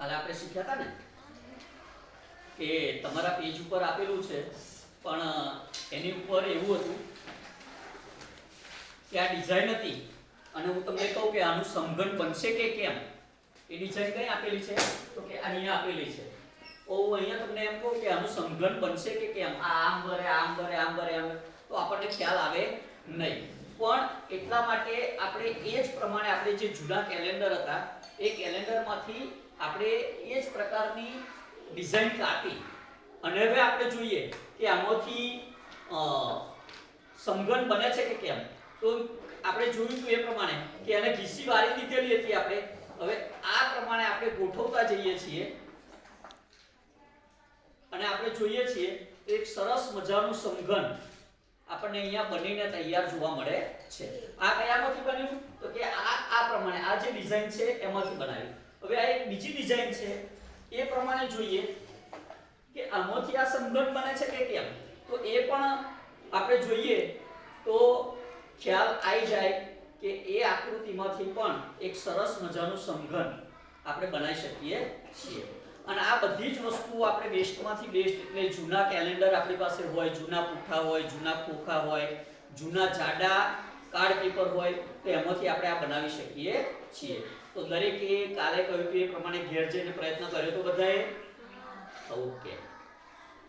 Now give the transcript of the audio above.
કાલે આપણે શીખ્યા હતા ને કે તમારા પેજ ઉપર આપેલું છે પણ એની ઉપર એવું હતું કે આ ડિઝાઇન હતી અને હું તમને કહું કે આનું સમઘન બનશે કે કેમ. એ ડિઝાઇન કઈ આપેલી છે તો કે અહીંયા આપેલી છે. તો હું અહીંયા તમને એમ કહું કે આનું સમઘન બનશે કે કેમ, આ આમ ભરે આમ ભરે આમ ભરે આમ, તો આપણને ખ્યાલ આવે નહીં. પણ એટલા માટે આપણે એ જ પ્રમાણે આપણે જે જૂના કેલેન્ડર હતા એ કેલેન્ડરમાંથી આપણે એ જ પ્રકારની ડિઝાઇન કાપી અને હવે આપણે જોઈએ કે આમાંથી સમઘન બને છે કે કેમ. તો આપણે જોયું હતું એ પ્રમાણે કે એને ઘીસી વાળી દીધેલી હતી આપણે. હવે આ પ્રમાણે આપણે ગોઠવતા જઈએ છીએ અને આપણે જોઈએ છીએ એક સરસ મજાનું સમઘન આપણને અહીંયા બનીને તૈયાર જોવા મળે છે. આ કયામાંથી બન્યું તો કે આ પ્રમાણે આ જે ડિઝાઇન છે એમાંથી બનાવી. હવે આ એક બીજી ડિઝાઇન છે એ પ્રમાણે જોઈએ કે આમાંથી આ સમઘન બને છે કે કેમ. તો એ પણ આપણે જોઈએ તો ખ્યાલ આવી જાય કે એ આકૃતિમાંથી પણ એક સરસ મજાનું સમઘન આપણે બનાવી શકીએ છીએ. અને આ બધી જ વસ્તુઓ આપણે બેસ્ટમાંથી બેસ્ટ એટલે જૂના કેલેન્ડર આપણી પાસે હોય, જૂના પુઠ્ઠા હોય, જૂના ખોખા હોય, જૂના જાડા કાર્ડ પેપર હોય, તો એમાંથી આપણે આ બનાવી શકીએ છીએ. તો દરેકે કાલે કહ્યું કે એ પ્રમાણે ઘેર જઈને પ્રયત્ન કર્યો તો બધાએ. ઓકે.